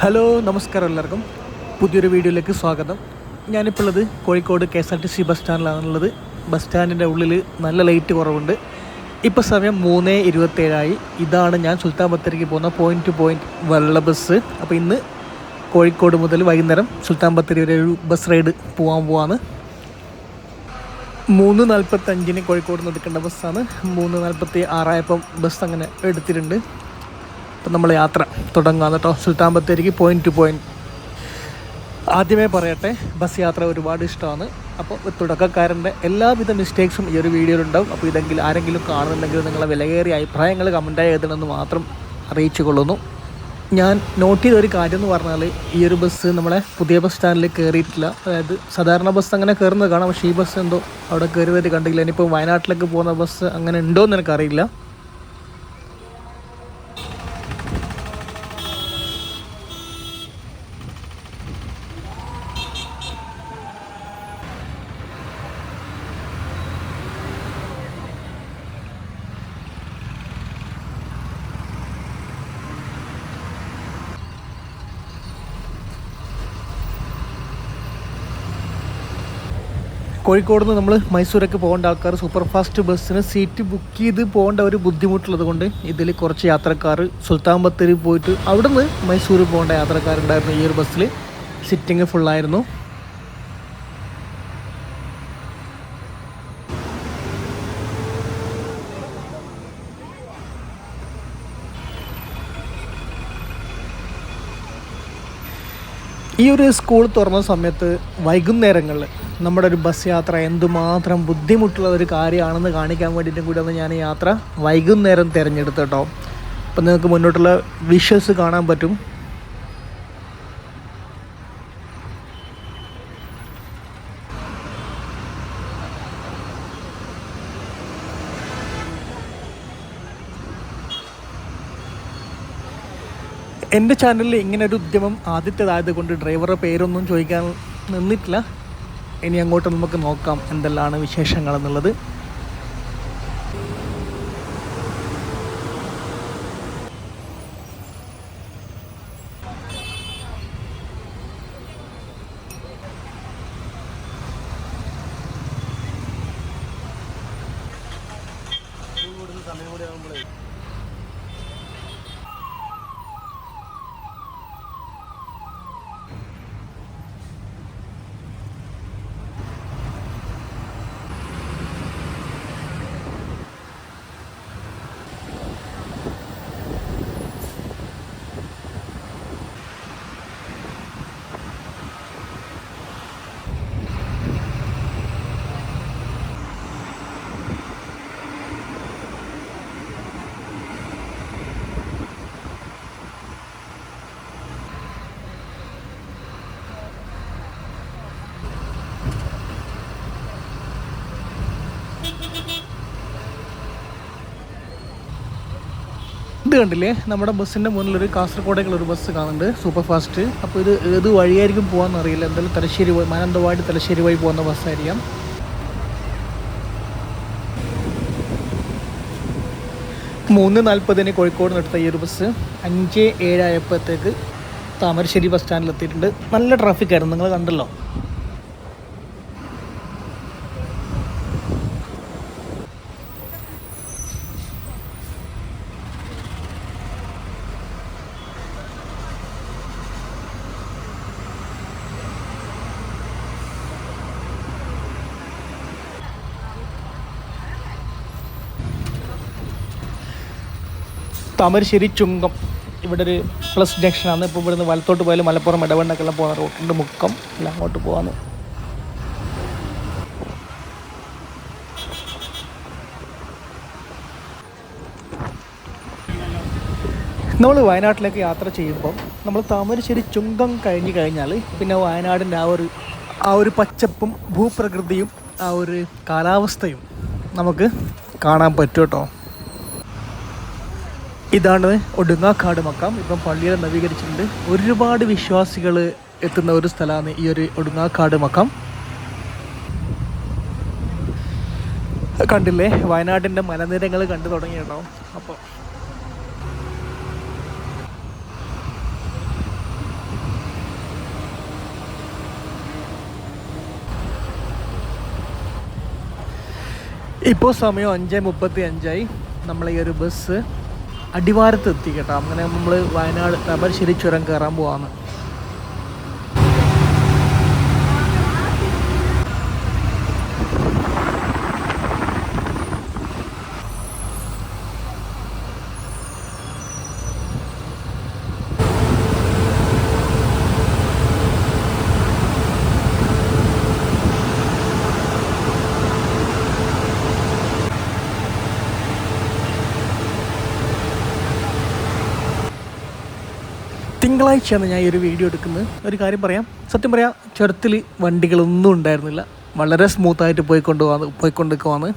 Hello നമസ്കാരം എല്ലാവർക്കും പുതിയൊരു വീഡിയോയിലേക്ക് സ്വാഗതം. ഞാനിപ്പോൾ ഉള്ളത് കോഴിക്കോട് KSRTC ബസ് സ്റ്റാൻഡിലാണുള്ളത്. ബസ് സ്റ്റാൻഡിൻ്റെ ഉള്ളിൽ നല്ല ലൈറ്റ് കുറവുണ്ട്. ഇപ്പോൾ സമയം 3:27. ഇതാണ് ഞാൻ സുൽത്താൻ ബത്തേരിക്ക് പോകുന്ന പോയിൻറ്റ് ടു പോയിൻറ്റ് വെള്ള ബസ്. അപ്പോൾ ഇന്ന് കോഴിക്കോട് മുതൽ വൈകുന്നേരം സുൽത്താൻ ബത്തേരി വരെ ഒരു ബസ് റൈഡ് പോവാണ്. 3:45 കോഴിക്കോട് നിന്ന് എടുക്കേണ്ട ബസ്സാണ്. 3:46 ബസ് അങ്ങനെ എടുത്തിട്ടുണ്ട്. അപ്പം നമ്മൾ യാത്ര തുടങ്ങാം കേട്ടോ, സുൽത്താൻ ബത്തേരിക്ക് പോയിൻറ്റ് ടു പോയിൻറ്റ്. ആദ്യമേ പറയട്ടെ, ബസ് യാത്ര ഒരുപാട് ഇഷ്ടമാണ്. അപ്പോൾ തുടക്കക്കാരൻ്റെ എല്ലാവിധ മിസ്റ്റേക്സും ഈ ഒരു വീഡിയോയിലുണ്ടാവും. അപ്പോൾ ഇതെങ്കിലും ആരെങ്കിലും കാണുന്നുണ്ടെങ്കിൽ നിങ്ങളെ വിലയേറിയ അഭിപ്രായങ്ങൾ കമൻറ്റായി എഴുതണമെന്ന് മാത്രം അറിയിച്ചു കൊള്ളുന്നു. ഞാൻ നോട്ട് ചെയ്ത ഒരു കാര്യം എന്ന് പറഞ്ഞാൽ, ഈ ഒരു ബസ് നമ്മളെ പുതിയ ബസ് സ്റ്റാൻഡിൽ കയറിയിട്ടില്ല. അതായത് സാധാരണ ബസ് അങ്ങനെ കയറുന്നത് കാണാം, പക്ഷേ ഈ ബസ് എന്തോ അവിടെ കയറിയതായിട്ട് കണ്ടില്ല. ഇനിയിപ്പോൾ വയനാട്ടിലേക്ക് പോകുന്ന ബസ് അങ്ങനെ ഉണ്ടോ എന്ന് എനിക്കറിയില്ല. കോഴിക്കോട് നിന്ന് നമ്മൾ മൈസൂരൊക്കെ പോകേണ്ട ആൾക്കാർ സൂപ്പർ ഫാസ്റ്റ് ബസ്സിന് സീറ്റ് ബുക്ക് ചെയ്ത് പോകേണ്ട ഒരു ബുദ്ധിമുട്ടുള്ളത് കൊണ്ട് ഇതിൽ കുറച്ച് യാത്രക്കാർ സുൽത്താൻ ബത്തേരി പോയിട്ട് അവിടെ നിന്ന് മൈസൂർ പോകേണ്ട യാത്രക്കാരുണ്ടായിരുന്നു. ഈ ഒരു ബസ്സിൽ സിറ്റിങ് ഫുള്ളായിരുന്നു. ഈ ഒരു സ്കൂൾ തുറന്ന സമയത്ത് വൈകുന്നേരങ്ങളിൽ നമ്മുടെ ഒരു ബസ് യാത്ര എന്തുമാത്രം ബുദ്ധിമുട്ടുള്ള ഒരു കാര്യമാണെന്ന് കാണിക്കാൻ വേണ്ടിയിട്ടും കൂടിയാണ് ഞാൻ യാത്ര വൈകുന്നേരം തിരഞ്ഞെടുത്തത് കേട്ടോ. അപ്പം നിങ്ങൾക്ക് മുന്നോട്ടുള്ള വിഷ്വൽസ് കാണാൻ പറ്റും. എൻ്റെ ചാനലിൽ ഇങ്ങനെ ഒരു ഉദ്യമം ആദ്യത്തേതായത് കൊണ്ട് ഡ്രൈവറുടെ പേരൊന്നും ചോദിക്കാൻ നിന്നിട്ടില്ല. ഇനി അങ്ങോട്ട് നമുക്ക് നോക്കാം എന്തെല്ലാമാണ് വിശേഷങ്ങളെന്നുള്ളത്. ഇത് കണ്ടില്ലേ, നമ്മുടെ ബസ്സിൻ്റെ മുന്നിലൊരു കാസർഗോഡേക്കുള്ളൊരു ബസ് കാണുന്നുണ്ട്, സൂപ്പർ ഫാസ്റ്റ്. അപ്പോൾ ഇത് ഏത് വഴിയായിരിക്കും പോകാമെന്ന് അറിയില്ല. എന്തായാലും തലശ്ശേരി വഴി, മാനന്തവാടി തലശ്ശേരി വഴി പോകുന്ന ബസ്സായിരിക്കാം. 3:40 കോഴിക്കോട് നിന്ന് എടുത്ത ഈ ഒരു ബസ് 5:07 താമരശ്ശേരി ബസ് സ്റ്റാൻഡിലെത്തിയിട്ടുണ്ട്. നല്ല ട്രാഫിക്കായിരുന്നു, നിങ്ങൾ കണ്ടല്ലോ. താമരശ്ശേരി ചുങ്കം ഇവിടെ ഒരു പ്ലസ് ജംഗ്ഷനാണ്. ഇപ്പോൾ ഇവിടുന്ന് വലത്തോട്ട് പോയാലും മലപ്പുറം ഇടവണ്ണക്കെല്ലാം പോകുന്ന റോഡിൻ്റെ മുക്കം എല്ലാം അങ്ങോട്ട് പോകാമെന്ന്. നമ്മൾ വയനാട്ടിലേക്ക് യാത്ര ചെയ്യുമ്പോൾ നമ്മൾ താമരശ്ശേരി ചുങ്കം കഴിഞ്ഞ് കഴിഞ്ഞാൽ പിന്നെ വയനാടിൻ്റെ ആ ഒരു പച്ചപ്പും ഭൂപ്രകൃതിയും ആ ഒരു കാലാവസ്ഥയും നമുക്ക് കാണാൻ പറ്റും കേട്ടോ. ഇതാണ് ഒടുങ്ങാക്കാട് മക്കാം. ഇപ്പം പള്ളിയെ നവീകരിച്ചിട്ടുണ്ട്. ഒരുപാട് വിശ്വാസികൾ എത്തുന്ന ഒരു സ്ഥലമാണ് ഈ ഒരു ഒടുങ്ങാക്കാട് മക്കാം. കണ്ടില്ലേ, വയനാട്ടിൻ്റെ മലനിരകൾ കണ്ടു തുടങ്ങിയിട്ടുണ്ടാവും. അപ്പോൾ ഇപ്പോൾ സമയം 5:35. നമ്മൾ ഈ ഒരു ബസ് അടിവാരത്ത് എത്തി കേട്ടോ. അങ്ങനെ നമ്മൾ വയനാട് താമരശ്ശേരി ചുരം കയറാൻ പോവാണ്. തിങ്കളാഴ്ചയാണ് ഞാൻ ഈ ഒരു വീഡിയോ എടുക്കുന്നത്. ഒരു കാര്യം പറയാം, സത്യം പറയാം, ചുരത്തിൽ വണ്ടികളൊന്നും ഉണ്ടായിരുന്നില്ല. വളരെ സ്മൂത്തായിട്ട് പോയിക്കൊണ്ടിരിക്കുവാണ്.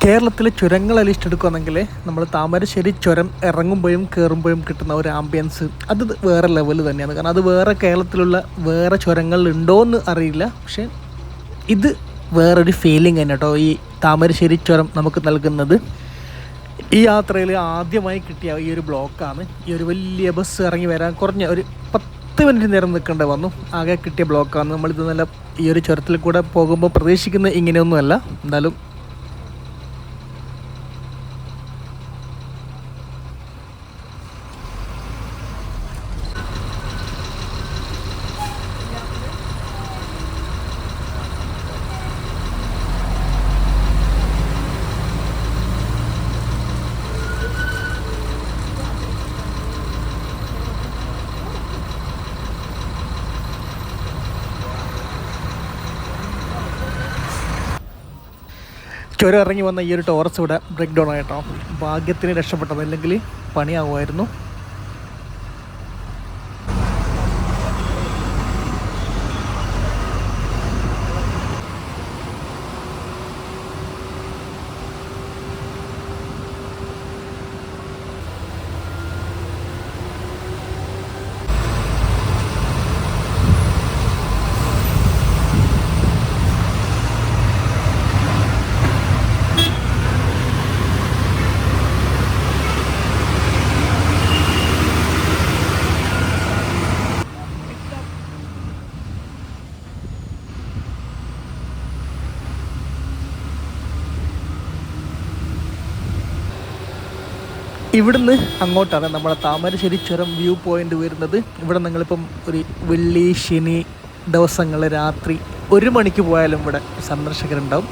കേരളത്തിലെ ചുരങ്ങളെ ലിസ്റ്റ് എടുക്കുകയാണെങ്കിൽ നമ്മൾ താമരശ്ശേരി ചുരം ഇറങ്ങുമ്പോഴും കയറുമ്പോഴും കിട്ടുന്ന ഒരു ആംബിയൻസ് അത് വേറെ ലെവൽ തന്നെയാണ്. കാരണം അത് വേറെ കേരളത്തിലുള്ള വേറെ ചുരങ്ങളുണ്ടോ എന്ന് അറിയില്ല, പക്ഷേ ഇത് വേറൊരു ഫീലിംഗ് തന്നെ കേട്ടോ ഈ താമരശ്ശേരി ചുരം നമുക്ക് നൽകുന്നത്. ഈ യാത്രയിൽ ആദ്യമായി കിട്ടിയ ഈ ഒരു ബ്ലോക്കാണ്. ഈ ഒരു വലിയ ബസ് ഇറങ്ങി വരാൻ കുറഞ്ഞ ഒരു 10 മിനിറ്റ് നേരം നിൽക്കേണ്ടി വന്നു. ആകെ കിട്ടിയ ബ്ലോക്കാണ്. നമ്മളിത് നല്ല ഈ ഒരു ചുരത്തിൽ കൂടെ പോകുമ്പോൾ പ്രതീക്ഷിക്കുന്നത് ഇങ്ങനെയൊന്നുമല്ല. എന്തായാലും ചുരം ഇറങ്ങി വന്ന ഈ ഒരു ടോറസ് ഇവിടെ ബ്രേക്ക് ഡൗൺ ആയിട്ടോ. ഭാഗ്യത്തിന് രക്ഷപ്പെട്ടത്, അല്ലെങ്കിൽ പണിയാകുമായിരുന്നു. ഇവിടുന്ന് അങ്ങോട്ടാണ് നമ്മുടെ താമരശ്ശേരി ചുരം വ്യൂ പോയിൻ്റ് വരുന്നത്. ഇവിടെ നിങ്ങളിപ്പം ഒരു വെള്ളി ശനി ദിവസങ്ങളിൽ രാത്രി 1 മണിക്ക് പോയാലും ഇവിടെ സന്ദർശകരുണ്ടാവും.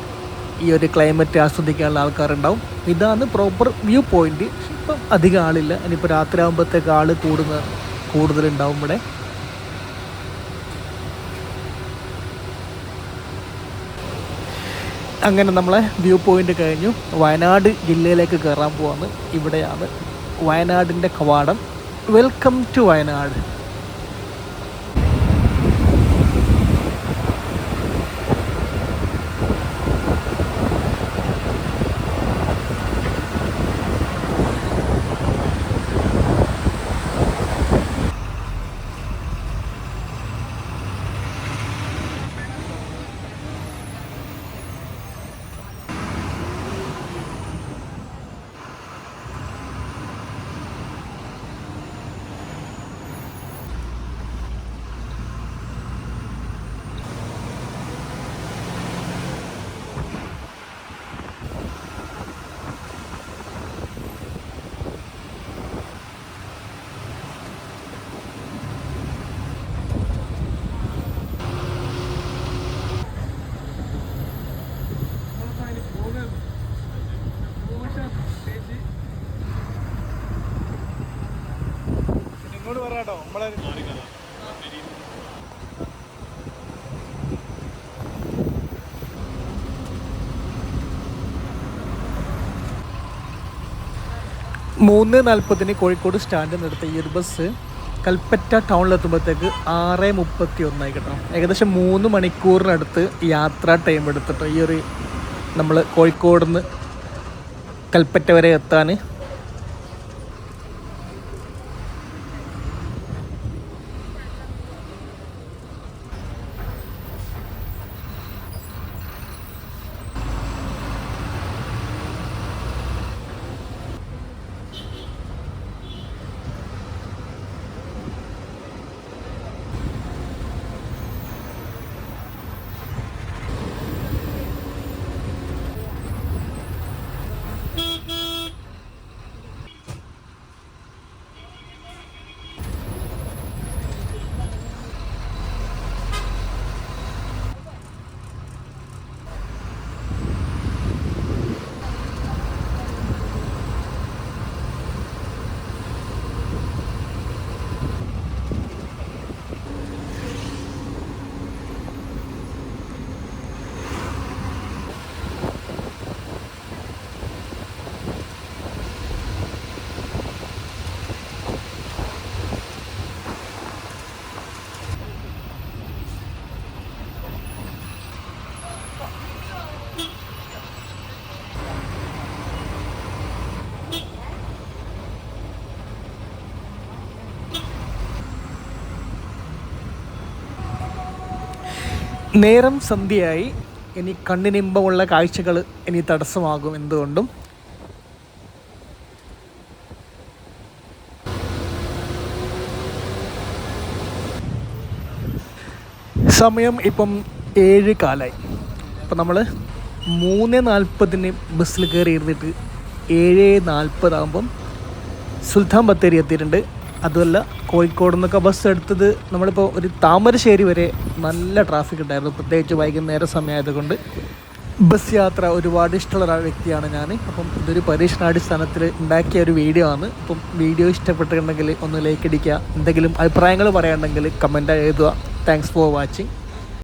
ഈ ഒരു ക്ലൈമറ്റ് ആസ്വദിക്കാനുള്ള ആൾക്കാരുണ്ടാവും. ഇതാണ് പ്രോപ്പർ വ്യൂ പോയിൻ്റ്. ഇപ്പം അധികം ആളില്ല. ഇനിയിപ്പോൾ രാത്രി ആകുമ്പോഴത്തേക്ക് ആൾ കൂടുതലുണ്ടാവും ഇവിടെ. അങ്ങനെ നമ്മളെ വ്യൂ പോയിൻ്റ് കഴിഞ്ഞു. വയനാട് ജില്ലയിലേക്ക് കയറാൻ പോവാണ്. ഇവിടെയാണ് വയനാടിൻ്റെ കവാടം. Welcome to Wayanad. കേട്ടോ നമ്മളെ 3:40 കോഴിക്കോട് സ്റ്റാൻഡിൽ നിർത്തിയ ഈ ഒരു ബസ് കൽപ്പറ്റ ടൗണിലെത്തുമ്പോഴത്തേക്ക് 6:31 കേട്ടോ. ഏകദേശം 3 മണിക്കൂറിനടുത്ത് യാത്രാ ടൈം എടുത്തിട്ട് ഈ ഒരു നമ്മൾ കോഴിക്കോട് നിന്ന് കൽപ്പറ്റ വരെ എത്താൻ. നേരം സന്ധ്യയായി. ഇനി കണ്ണിനിമ്പമുള്ള കാഴ്ചകൾ ഇനി തടസ്സമാകും എന്തുകൊണ്ടും. സമയം ഇപ്പം 7:15. അപ്പം നമ്മൾ 3:40 ബസ്സിൽ കയറി ഇരുന്നിട്ട് 7:40 ആകുമ്പം സുൽത്താൻ ബത്തേരി എത്തിയിട്ടുണ്ട്. അതുമല്ല, കോഴിക്കോട് നിന്നൊക്കെ ബസ് എടുത്തത് നമ്മളിപ്പോൾ ഒരു താമരശ്ശേരി വരെ നല്ല ട്രാഫിക് ഉണ്ടായിരുന്നു, പ്രത്യേകിച്ച് വൈകുന്നേര സമയമായതുകൊണ്ട്. ബസ് യാത്ര ഒരുപാട് ഇഷ്ടമുള്ള വ്യക്തിയാണ് ഞാൻ. അപ്പം ഇതൊരു പരീക്ഷണാടിസ്ഥാനത്തിൽ ഉണ്ടാക്കിയ ഒരു വീഡിയോ ആണ്. അപ്പം വീഡിയോ ഇഷ്ടപ്പെട്ടിട്ടുണ്ടെങ്കിൽ ഒന്ന് ലൈക്ക് അടിക്കുക. എന്തെങ്കിലും അഭിപ്രായങ്ങൾ പറയാനുണ്ടെങ്കിൽ കമൻറ്റ് എഴുതുക. Thanks for watching.